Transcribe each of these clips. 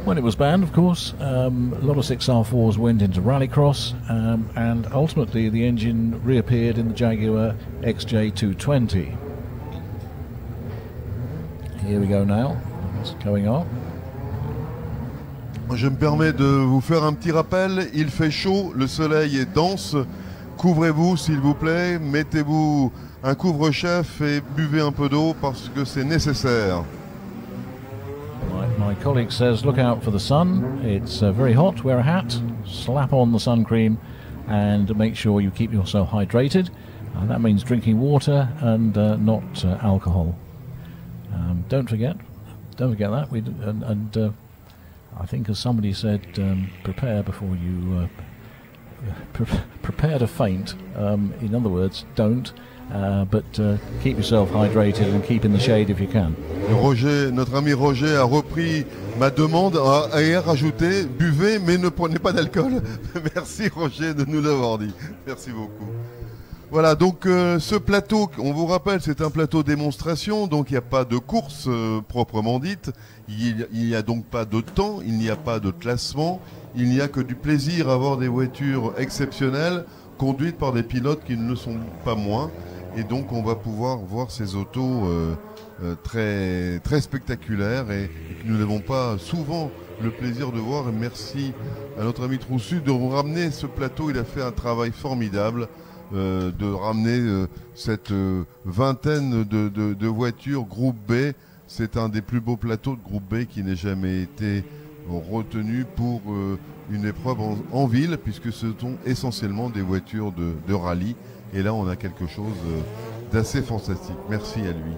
When it was banned, of course, a lot of 6R4s went into rallycross, and ultimately the engine reappeared in the Jaguar XJ220. Here we go now. It's going on. Je me permets de vous faire un petit rappel. Il fait chaud, le soleil est dense. Couvrez-vous s'il vous plaît, mettez-vous un couvre-chef et buvez un peu d'eau parce que c'est nécessaire. My colleague says look out for the sun. It's very hot, wear a hat, slap on the sun cream and make sure you keep yourself hydrated. That means drinking water and not alcohol. Don't forget that. I think, as somebody said, prepare before you prepare to faint. In other words, don't, but keep yourself hydrated and keep in the shade if you can. Roger, notre ami Roger a repris ma demande et a rajouté buvez mais ne prenez pas d'alcool. Merci Roger de nous l'avoir dit. Merci beaucoup. Voilà, donc ce plateau, on vous rappelle, c'est un plateau démonstration, donc il n'y a pas de course proprement dite, il n'y a donc pas de temps, il n'y a pas de classement, il n'y a que du plaisir à voir des voitures exceptionnelles conduites par des pilotes qui ne le sont pas moins, et donc on va pouvoir voir ces autos très, très spectaculaires et que nous n'avons pas souvent le plaisir de voir. Et merci à notre ami Troussu de ramener ce plateau, il a fait un travail formidable. De ramener cette vingtaine de voitures groupe B. C'est un des plus beaux plateaux de groupe B qui n'ait jamais été retenu pour une épreuve en ville, puisque ce sont essentiellement des voitures de rallye. Et là, on a quelque chose d'assez fantastique. Merci à lui.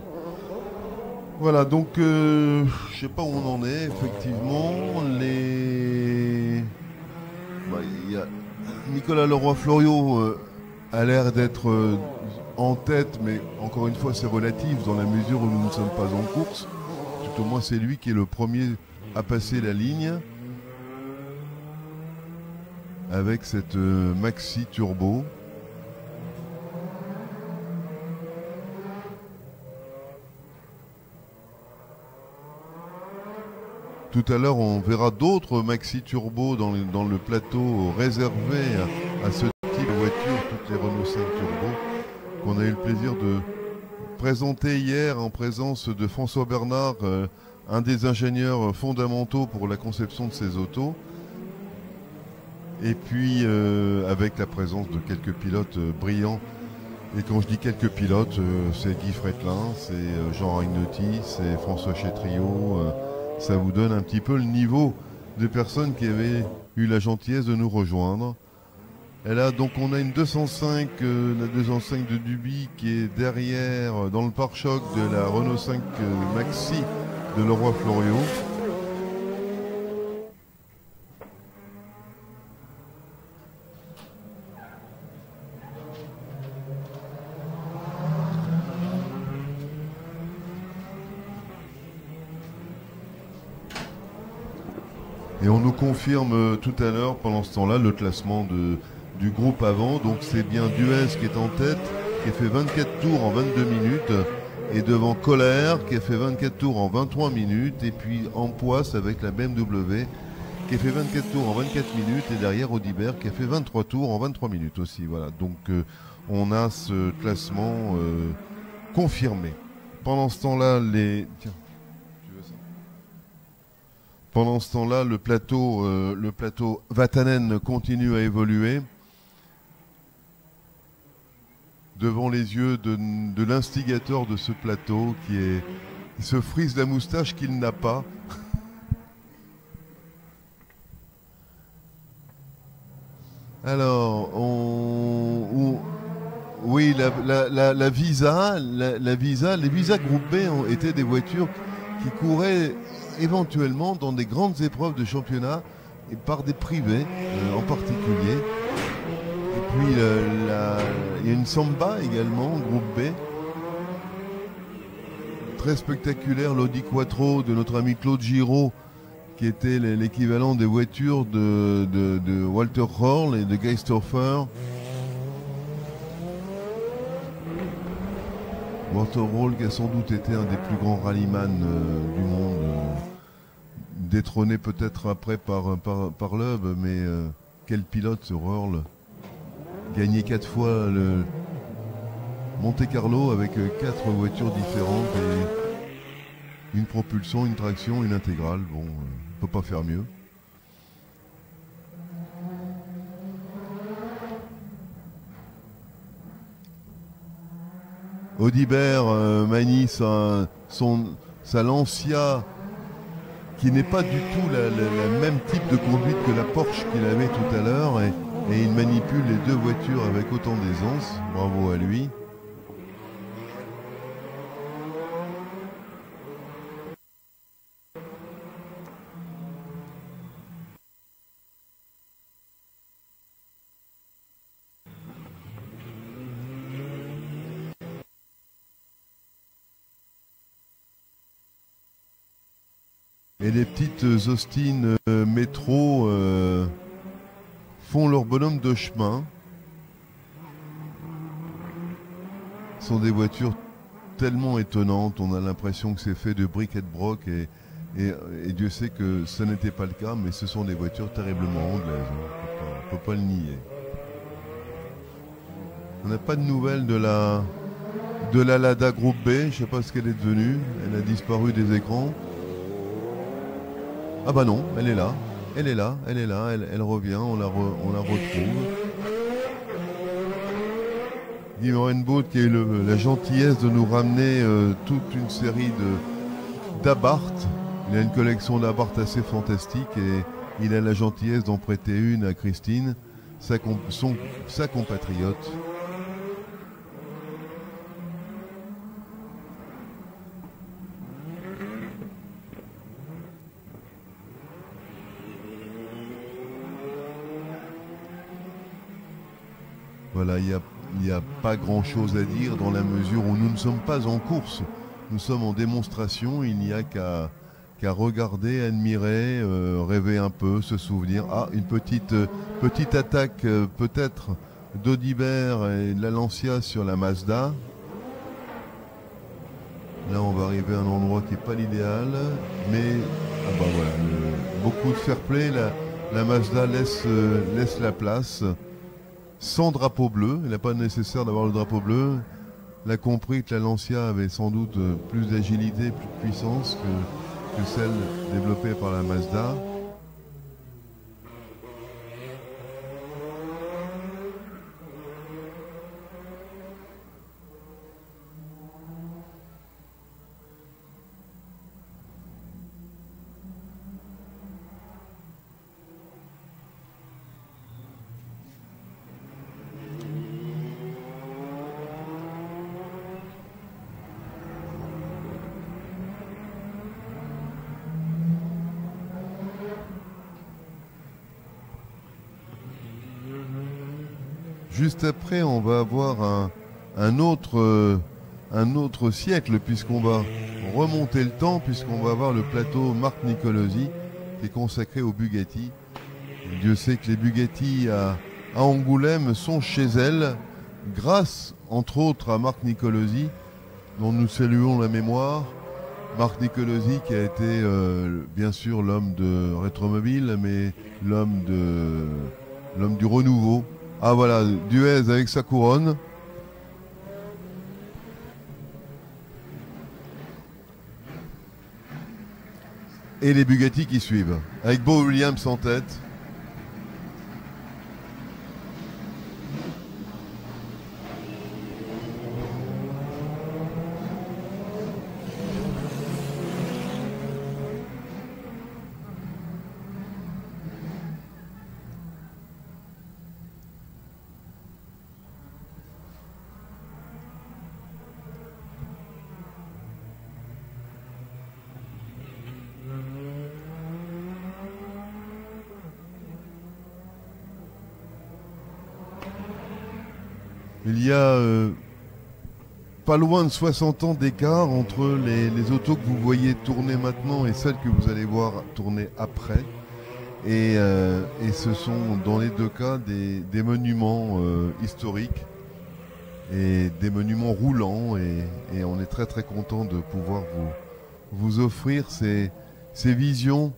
Voilà, donc je sais pas où on en est, effectivement. Il y a Nicolas Leroy-Floriot a l'air d'être en tête, mais encore une fois c'est relatif dans la mesure où nous ne sommes pas en course. Tout au moins c'est lui qui est le premier à passer la ligne avec cette Maxi Turbo. Tout à l'heure on verra d'autres Maxi Turbo dans le plateau réservé à ce type de voiture, toutes les Renault 5 Turbo, qu'on a eu le plaisir de présenter hier en présence de François Bernard, un des ingénieurs fondamentaux pour la conception de ces autos. Et puis avec la présence de quelques pilotes brillants. Et quand je dis quelques pilotes, c'est Guy Fretlin, c'est Jean Ragnotti, c'est François Chétriot. Ça vous donne un petit peu le niveau des personnes qui avaient eu la gentillesse de nous rejoindre. Et là, donc on a une 205, la 205 de Duby qui est derrière, dans le pare-choc de la Renault 5 Maxi de Leroy-Floriot. Et on nous confirme tout à l'heure, pendant ce temps-là, le classement du groupe avant. Donc c'est bien Duez qui est en tête, qui a fait 24 tours en 22 minutes. Et devant Colère, qui a fait 24 tours en 23 minutes. Et puis Ampoisse avec la BMW, qui a fait 24 tours en 24 minutes. Et derrière Audibert, qui a fait 23 tours en 23 minutes aussi. Voilà, donc on a ce classement confirmé. Pendant ce temps-là, Pendant ce temps-là, le plateau Vatanen continue à évoluer devant les yeux de l'instigateur de ce plateau qui se frise la moustache qu'il n'a pas. Alors, oui, la Visa, les Visa Groupe B étaient des voitures qui couraient éventuellement dans des grandes épreuves de championnat et par des privés en particulier. Et puis il y a une Samba également, groupe B. Très spectaculaire, l'Audi Quattro de notre ami Claude Giraud, qui était l'équivalent des voitures de Walter Röhrl et de Geisthofer. Walter Röhrl qui a sans doute été un des plus grands rallyman du monde détrôné peut-être après par Loeb, mais quel pilote ce Röhrl. Gagné 4 fois le Monte Carlo avec 4 voitures différentes et une propulsion, une traction, une intégrale. Bon, on peut pas faire mieux. Audibert manie sa Lancia qui n'est pas du tout la même type de conduite que la Porsche qu'il avait tout à l'heure et il manipule les deux voitures avec autant d'aisance. Bravo à lui. Et les petites Austin métro font leur bonhomme de chemin. Ce sont des voitures tellement étonnantes, on a l'impression que c'est fait de bric et de broc et Dieu sait que ça n'était pas le cas, mais ce sont des voitures terriblement anglaises, on peut pas le nier. On n'a pas de nouvelles de la Lada Groupe B, je ne sais pas ce qu'elle est devenue, elle a disparu des écrans. Ah bah non, elle est là, elle revient, on la retrouve. Guy Morenboot qui a eu la gentillesse de nous ramener toute une série d'Abarth. Il a une collection d'Abarth assez fantastique et il a la gentillesse d'en prêter une à Christine, sa compatriote. Voilà, il n'y a pas grand-chose à dire dans la mesure où nous ne sommes pas en course. Nous sommes en démonstration, il n'y a qu'à regarder, admirer, rêver un peu, se souvenir. Ah, une petite attaque peut-être d'Audibert et de la Lancia sur la Mazda. Là, on va arriver à un endroit qui n'est pas l'idéal, mais ah bah voilà, beaucoup de fair play. La Mazda laisse la place. Sans drapeau bleu, il n'est pas nécessaire d'avoir le drapeau bleu. Elle a compris que la Lancia avait sans doute plus d'agilité, plus de puissance que celle développée par la Mazda. Juste après, on va avoir un autre siècle, puisqu'on va remonter le temps, puisqu'on va avoir le plateau Marc Nicolosi, qui est consacré aux Bugatti. Et Dieu sait que les Bugatti à Angoulême sont chez elle, grâce, entre autres, à Marc Nicolosi, dont nous saluons la mémoire. Marc Nicolosi qui a été, bien sûr, l'homme de Rétromobile, mais l'homme du renouveau. Ah voilà, Duez avec sa couronne. Et les Bugatti qui suivent, avec Beau Williams en tête. Il y a pas loin de 60 ans d'écart entre les autos que vous voyez tourner maintenant et celles que vous allez voir tourner après. Et ce sont dans les deux cas des monuments historiques et des monuments roulants. Et on est très très content de pouvoir vous offrir ces visions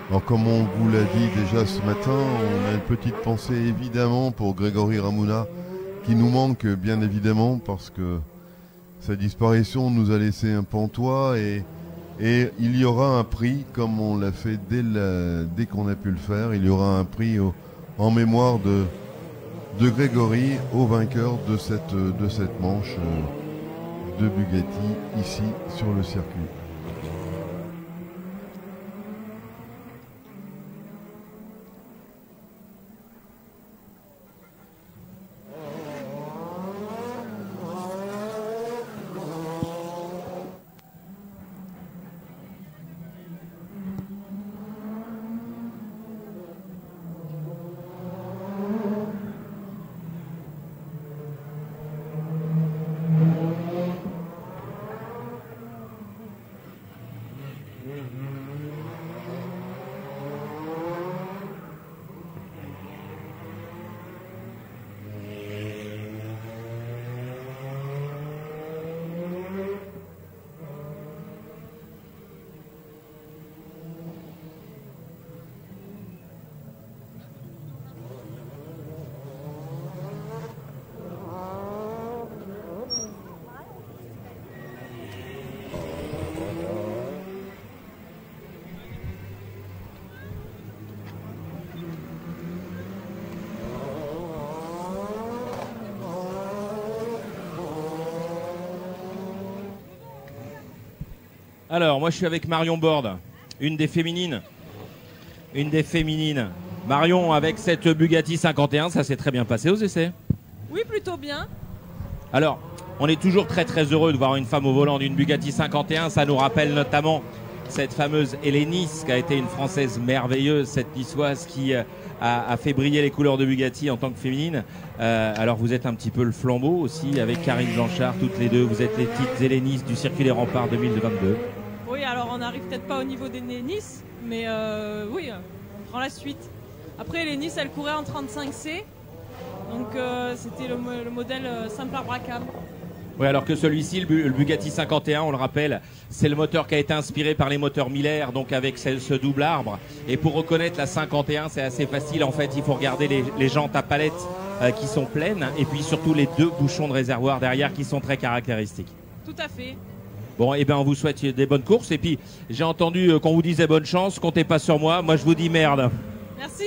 Alors comme on vous l'a dit déjà ce matin, on a une petite pensée évidemment pour Grégory Ramouna, qui nous manque bien évidemment parce que sa disparition nous a laissé un pantois et il y aura un prix, comme on l'a fait dès qu'on a pu le faire, il y aura un prix en mémoire de Grégory, au vainqueur de cette manche de Bugatti ici sur le circuit. Alors, moi je suis avec Marion Borde, une des féminines. Marion, avec cette Bugatti 51, ça s'est très bien passé aux essais? Oui, plutôt bien. Alors, on est toujours très très heureux de voir une femme au volant d'une Bugatti 51. Ça nous rappelle notamment cette fameuse Hélénis, qui a été une Française merveilleuse, cette niçoise qui a fait briller les couleurs de Bugatti en tant que féminine. Alors vous êtes un petit peu le flambeau aussi, avec Karine Blanchard, toutes les deux. Vous êtes les petites Hélénis du circuit des Remparts 2022. Oui, alors on n'arrive peut-être pas au niveau des Nice, mais oui, on prend la suite. Après, les Nice, elles couraient en 35C, donc c'était le modèle simple arbre à cam. Oui, alors que celui-ci, le Bugatti 51, on le rappelle, c'est le moteur qui a été inspiré par les moteurs Miller, donc avec ce double arbre. Et pour reconnaître la 51, c'est assez facile. En fait, il faut regarder les jantes à palettes qui sont pleines, et puis surtout les deux bouchons de réservoir derrière qui sont très caractéristiques. Tout à fait. Bon, et bien on vous souhaite des bonnes courses. Et puis, j'ai entendu qu'on vous disait bonne chance, comptez pas sur moi. Moi, je vous dis merde. Merci.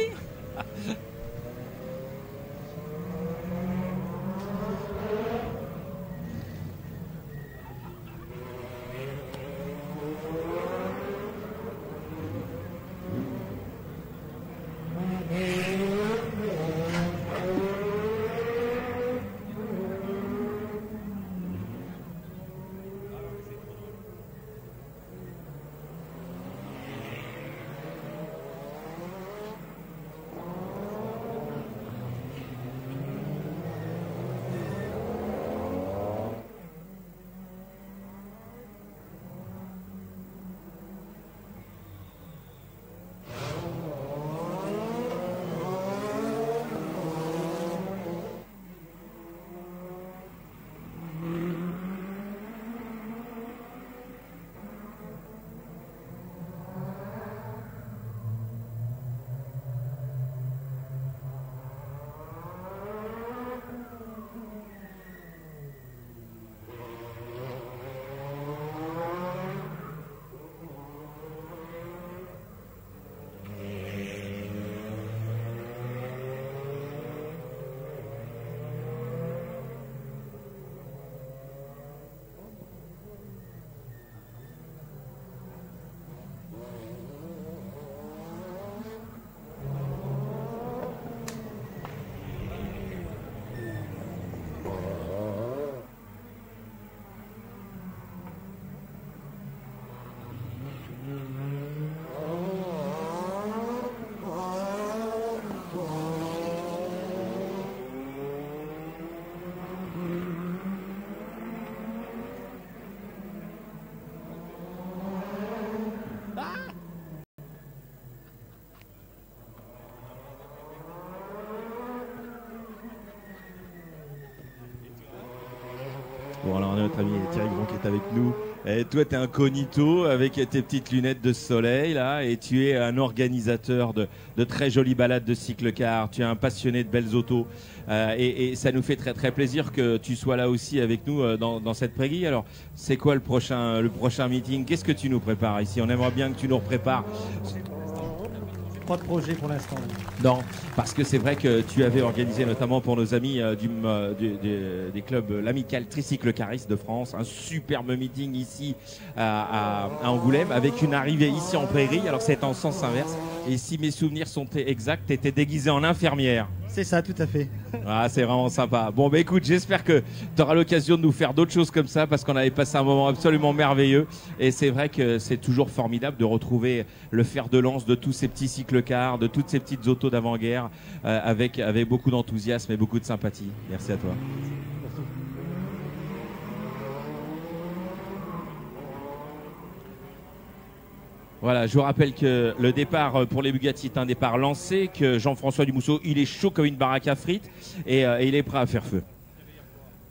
ami Thierry Gron qui est avec nous. Et toi, tu es incognito avec tes petites lunettes de soleil là, et tu es un organisateur de très jolies balades de cycle-car. Tu es un passionné de belles autos, et ça nous fait très très plaisir que tu sois là aussi avec nous dans cette prairie. Alors, c'est quoi le prochain meeting? Qu'est-ce que tu nous prépares ici? On aimerait bien que tu nous prépares. Pas de projet pour l'instant. Non, parce que c'est vrai que tu avais organisé notamment pour nos amis des clubs l'Amicale Tricycle Cariste de France un superbe meeting ici à Angoulême avec une arrivée ici en prairie. Alors c'est en sens inverse, et si mes souvenirs sont exacts, tu étais déguisé en infirmière. C'est ça, tout à fait. Ah, c'est vraiment sympa. Bon, bah écoute, j'espère que tu auras l'occasion de nous faire d'autres choses comme ça, parce qu'on avait passé un moment absolument merveilleux. Et c'est vrai que c'est toujours formidable de retrouver le fer de lance de tous ces petits cycles-cars, de toutes ces petites autos d'avant-guerre, avec beaucoup d'enthousiasme et beaucoup de sympathie. Merci à toi. Voilà, je vous rappelle que le départ pour les Bugatti est un départ lancé, que Jean-François Dumousseau, il est chaud comme une baraque à frites, et il est prêt à faire feu.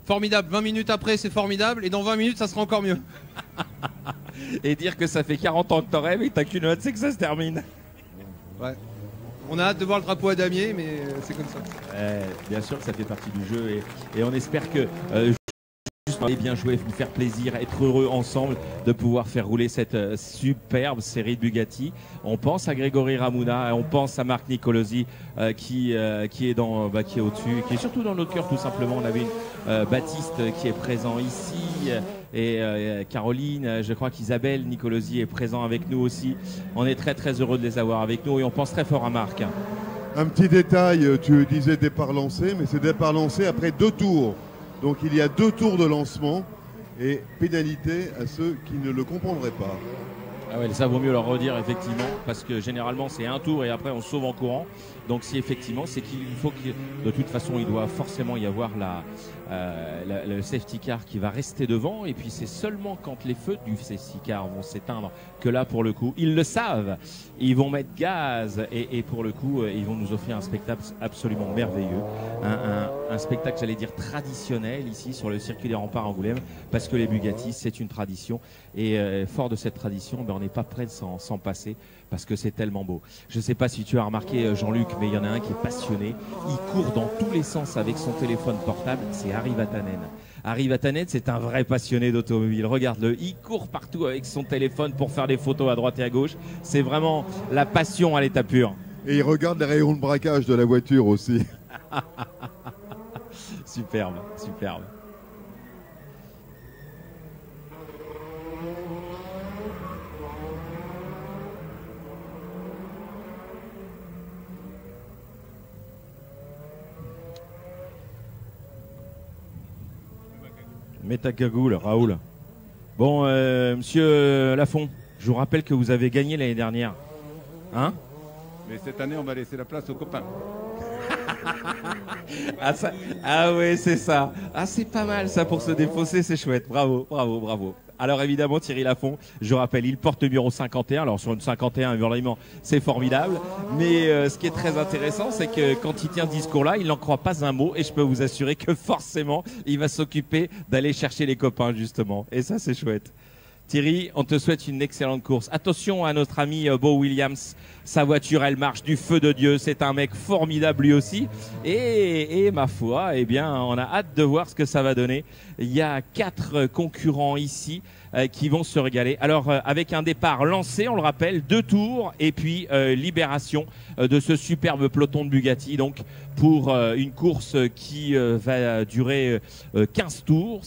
Formidable, 20 minutes après c'est formidable, et dans 20 minutes ça sera encore mieux. Et dire que ça fait 40 ans que t'en rêves et que t'as qu'une hâte, c'est que ça se termine. Ouais. On a hâte de voir le drapeau à damier, mais c'est comme ça. Bien sûr que ça fait partie du jeu, et on espère que bien jouer, vous faire plaisir, être heureux ensemble de pouvoir faire rouler cette superbe série de Bugatti. On pense à Grégory Ramouna, on pense à Marc Nicolosi qui est qui est au-dessus, qui est surtout dans notre cœur tout simplement. On avait Baptiste qui est présent ici, et Caroline, je crois qu'Isabelle Nicolosi est présent avec nous aussi. On est très très heureux de les avoir avec nous, et on pense très fort à Marc. Un petit détail, tu disais départ lancé, mais c'est départ lancé après 2 tours. Donc il y a 2 tours de lancement, et pénalité à ceux qui ne le comprendraient pas. Ah ouais, ça vaut mieux leur redire effectivement, parce que généralement c'est un tour et après on se sauve en courant. Donc si effectivement c'est qu'il faut que de toute façon il doit forcément y avoir le safety car qui va rester devant, et puis c'est seulement quand les feux du safety car vont s'éteindre que là pour le coup ils le savent, ils vont mettre gaz, et pour le coup ils vont nous offrir un spectacle absolument merveilleux, un spectacle j'allais dire traditionnel ici sur le circuit des remparts Angoulême, parce que les Bugatti c'est une tradition, et fort de cette tradition on n'est pas prêt de s'en passer, parce que c'est tellement beau. Je ne sais pas si tu as remarqué Jean-Luc, mais il y en a un qui est passionné, il court dans tous les sens avec son téléphone portable, c'est Harry Vatanen. Harry Vatanen, c'est un vrai passionné d'automobile. Regarde-le, il court partout avec son téléphone pour faire des photos à droite et à gauche. C'est vraiment la passion à l'état pur. Et il regarde les rayons de braquage de la voiture aussi. Superbe, superbe. Mets ta cagoule, Raoul. Bon, monsieur Lafont, je vous rappelle que vous avez gagné l'année dernière. Hein? Mais cette année, on va laisser la place aux copains. Ah ouais, c'est ça. Ah, c'est pas mal ça pour se défausser, c'est chouette. Bravo, bravo, bravo. Alors évidemment, Thierry Lafont, je rappelle, il porte le numéro 51. Alors sur une 51, évidemment, c'est formidable. Mais ce qui est très intéressant, c'est que quand il tient ce discours-là, il n'en croit pas un mot. Et je peux vous assurer que forcément, il va s'occuper d'aller chercher les copains, justement. Et ça, c'est chouette. Thierry, on te souhaite une excellente course. Attention à notre ami Beau Williams. Sa voiture, elle marche du feu de Dieu. C'est un mec formidable lui aussi. Et ma foi, eh bien, on a hâte de voir ce que ça va donner. Il y a 4 concurrents ici qui vont se régaler. Alors, avec un départ lancé, on le rappelle, 2 tours et puis libération de ce superbe peloton de Bugatti. Donc, pour une course qui va durer 15 tours.